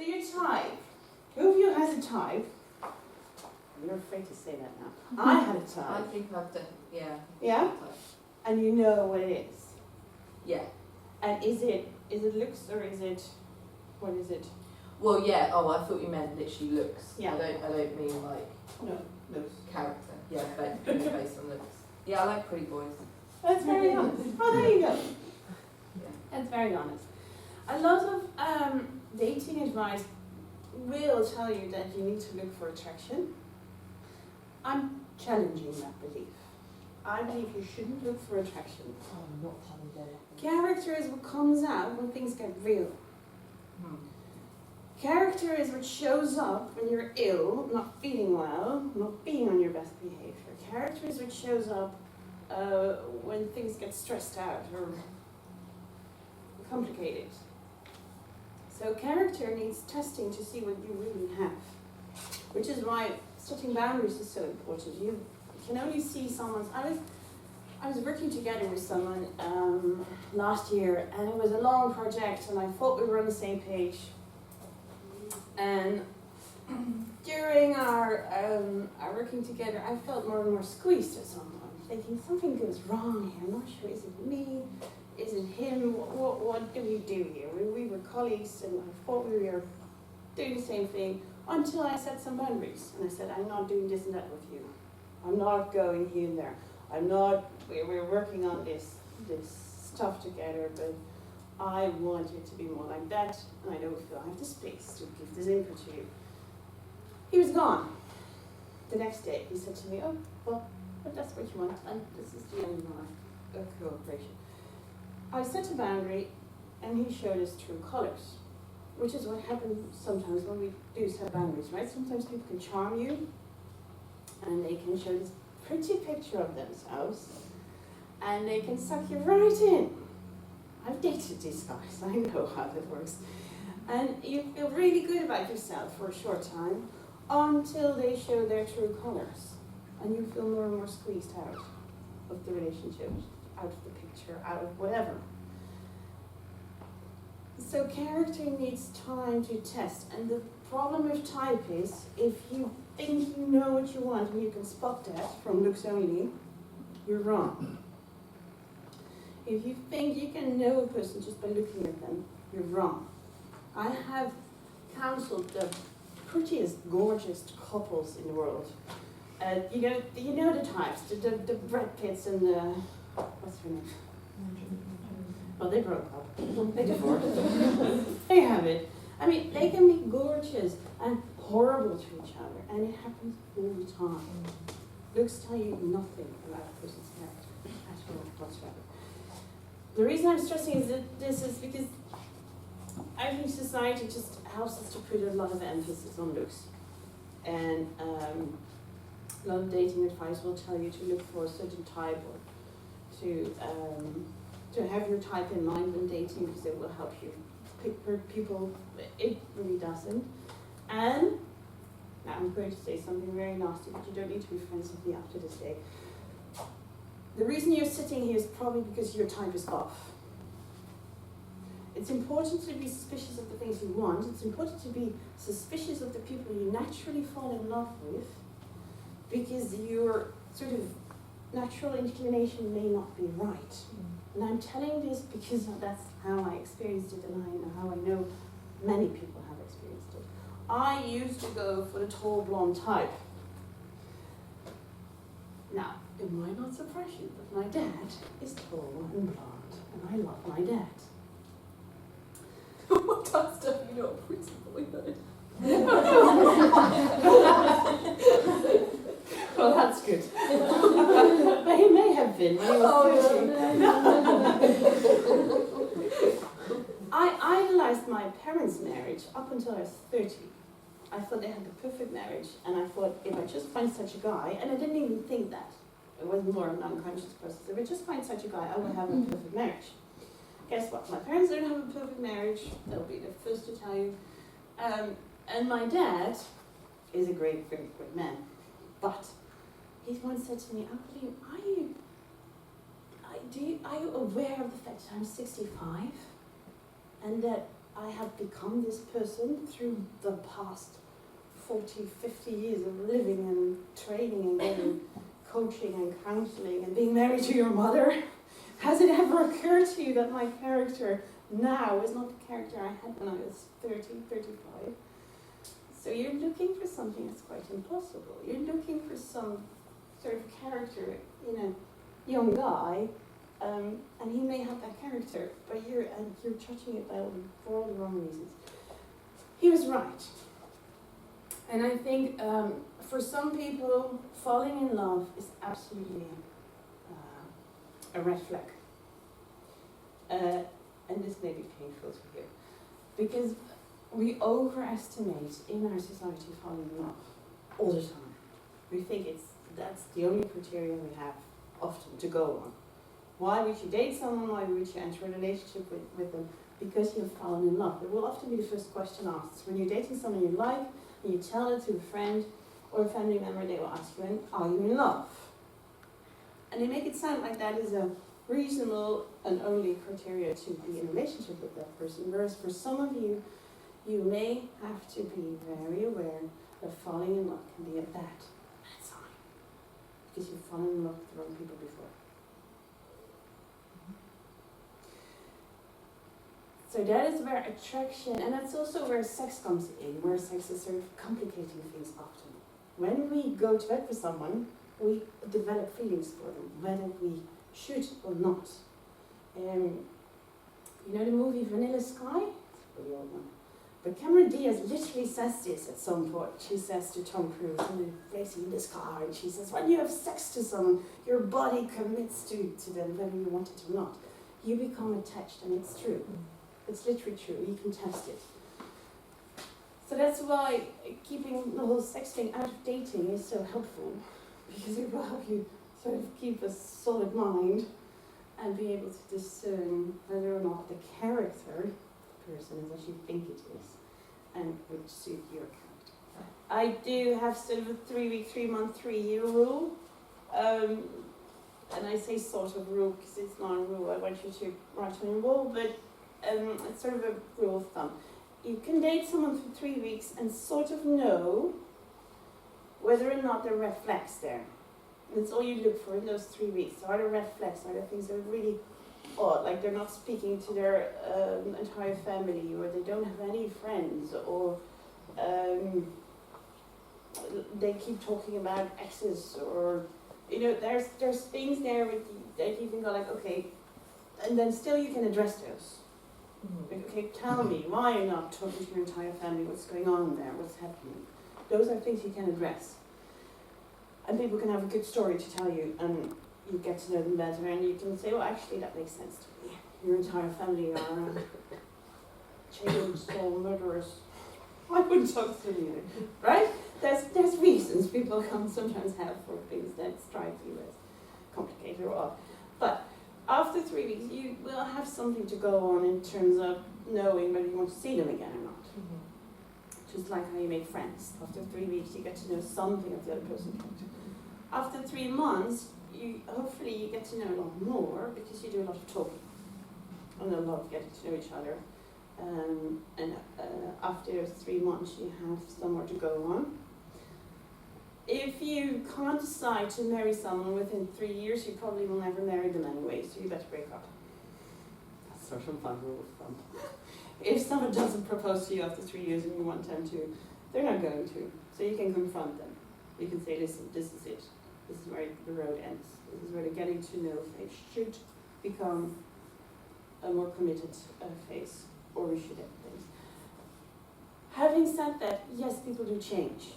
your type. Who of you has a type? You're afraid to say that now. I had a I type. think I've done, yeah. Yeah? And you know what it is. Yeah. And is it looks or is it, what is it? Well, yeah. Oh, I thought you meant literally looks. Yeah. I don't mean like No, looks. character. Yeah, based on looks. Yeah, I like pretty boys. That's very honest. Oh, there you go. Yeah. That's very honest. A lot of dating advice will tell you that you need to look for attraction. I'm challenging that belief. I believe you shouldn't look for attraction. Oh, not challenging. Character is what comes out when things get real. Character is what shows up when you're ill, not feeling well, not being on your best behavior. Character is what shows up when things get stressed out or complicated. So character needs testing to see what you really have, which is why setting boundaries is so important. You can only see someone's. I was working together with someone last year, and it was a long project, and I thought we were on the same page. And during our working together, I felt more and more squeezed at someone, thinking something goes wrong here. I'm not sure. Is it me? Is it him? What do we do here? We were colleagues, and I thought we were doing the same thing until I set some boundaries. And I said, I'm not doing this and that with you. I'm not going here and there. I'm not. We're working on this stuff together, but I want it to be more like that, and I don't feel I have the space to give this input to you. He was gone. The next day, he said to me, oh, well, if that's what you want, and this is the end of our cooperation. I set a boundary, and he showed us true colors, which is what happens sometimes when we do set boundaries, right? Sometimes people can charm you, and they can show this pretty picture of themselves, and they can suck you right in. I've dated these guys, I know how that works. And you feel really good about yourself for a short time until they show their true colors. And you feel more and more squeezed out of the relationship, out of the picture, out of whatever. So character needs time to test. And the problem with type is, if you think you know what you want and you can spot that from looks only, you're wrong. If you think you can know a person just by looking at them, you're wrong. I have counseled the prettiest, gorgeous couples in the world. You know the types, the Brad Pitts and the, what's her name? Well, they broke up. They divorced. There you have it. I mean, they can be gorgeous and horrible to each other, and it happens all the time. Looks tell you nothing about a person's character at all whatsoever. The reason I'm stressing is that this is because I think society just helps us to put a lot of emphasis on looks. And a lot of dating advice will tell you to look for a certain type, or to have your type in mind when dating, because it will help you pick people. It really doesn't. And now I'm going to say something very nasty, but you don't need to be friends with me after this day. The reason you're sitting here is probably because your type is off. It's important to be suspicious of the things you want. It's important to be suspicious of the people you naturally fall in love with, because your sort of natural inclination may not be right. And I'm telling this because that's how I experienced it, and I know how I know many people have experienced it. I used to go for the tall blonde type. Now, it might not surprise you, but my dad is tall and blonde, and I love my dad. What kind of stuff you not principally heard? Well, that's good. But he may have been when he was 30. I idolized my parents' marriage up until I was 30. I thought they had the perfect marriage, and I thought if I just find such a guy, and I didn't even think that. It was more an unconscious process. If I just find such a guy, I will have a perfect marriage. Guess what? My parents don't have a perfect marriage. They'll be the first to tell you. And my dad is a great, very great man. But he once said to me, Aukelien, are you aware of the fact that I'm 65? And that I have become this person through the past 40, 50 years of living and training and getting coaching and counseling and being married to your mother. Has it ever occurred to you that my character now is not the character I had when I was 30, 35? So you're looking for something that's quite impossible. You're looking for some sort of character in a young guy, and he may have that character, but you're judging it for all the wrong reasons. He was right. And I think for some people, falling in love is absolutely a red flag. And this may be painful to hear, because we overestimate in our society falling in love all the time. We think that's the only criteria we have often to go on. Why would you date someone? Why would you enter a relationship with them? Because you've fallen in love. It will often be the first question asked. When you're dating someone you like, and you tell it to a friend or a family member, they will ask you, are you in love? And they make it sound like that is a reasonable and only criteria to be in a relationship with that person. Whereas for some of you, you may have to be very aware that falling in love can be a bad sign. Because you've fallen in love with the wrong people before. So that is where attraction, and that's also where sex comes in, where sex is sort of complicating things often. When we go to bed with someone, we develop feelings for them, whether we should or not. You know the movie Vanilla Sky? It's a pretty old one. But Cameron Diaz literally says this at some point. She says to Tom Cruise, and they're racing in this car, and she says, when you have sex to someone, your body commits to them, whether you want it or not. You become attached, and it's true. It's literally true. You can test it. So that's why keeping the whole sex thing out of dating is so helpful, because it will help you sort of keep a solid mind and be able to discern whether or not the character person is as you think it is and would suit your character. I do have sort of a 3-week, 3-month, 3-year rule. And I say sort of rule because it's not a rule I want you to write on your wall, but it's sort of a rule of thumb. You can date someone for 3 weeks and sort of know whether or not there are red flags there. And that's all you look for in those 3 weeks. So are there red flags? Are there things that are really odd, like they're not speaking to their entire family, or they don't have any friends, or they keep talking about exes, or there's things there that you can go like, okay, and then still you can address those. Like, okay, tell me why you're not talking to your entire family, what's going on there, what's happening. Those are things you can address. And people can have a good story to tell you, and you get to know them better, and you can say, well, actually, that makes sense to me. Your entire family are chainsaw murderers. I wouldn't talk to them either, right? There's reasons people can sometimes have for things that strike you as complicated or odd. But after 3 weeks, you will have something to go on in terms of knowing whether you want to see them again or not. Mm-hmm. Just like how you make friends. After 3 weeks, you get to know something of the other person's character. After 3 months, hopefully you get to know a lot more because you do a lot of talking and a lot of getting to know each other. And after 3 months, you have somewhere to go on. If you can't decide to marry someone within 3 years, you probably will never marry them anyway, so you better break up. That's sort of fun rule of thumb. If someone doesn't propose to you after 3 years and you want them to, they're not going to. So you can confront them. You can say, listen, this is it. This is where the road ends. This is where the getting to know phase should become a more committed phase, or we should end things. Having said that, yes, people do change.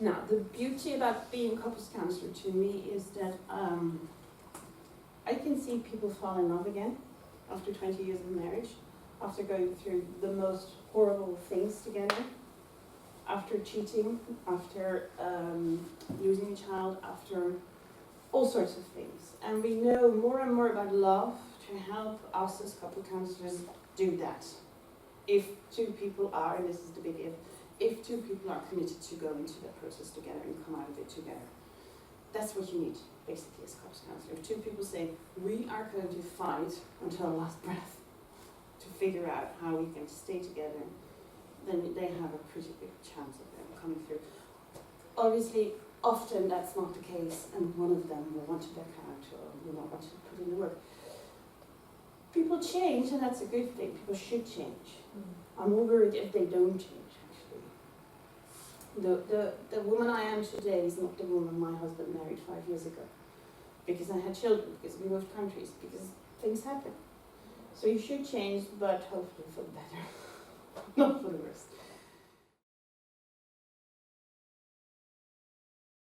Now, the beauty about being a couples counselor to me is that I can see people fall in love again after 20 years of marriage, after going through the most horrible things together, after cheating, after losing a child, after all sorts of things. And we know more and more about love to help us as couple counselors do that. If two people are, and this is the big if two people are committed to go into that process together and come out of it together. That's what you need, basically, as couples counselor. If two people say, we are going to fight until our last breath to figure out how we can stay together, then they have a pretty big chance of them coming through. Obviously, often that's not the case, and one of them will want to back out or will not want to put in the work. People change, and that's a good thing. People should change. I'm more worried if they don't change, actually. The woman I am today is not the woman my husband married 5 years ago. Because I had children, because we moved countries, because things happen. So you should change, but hopefully for the better, not for the worse.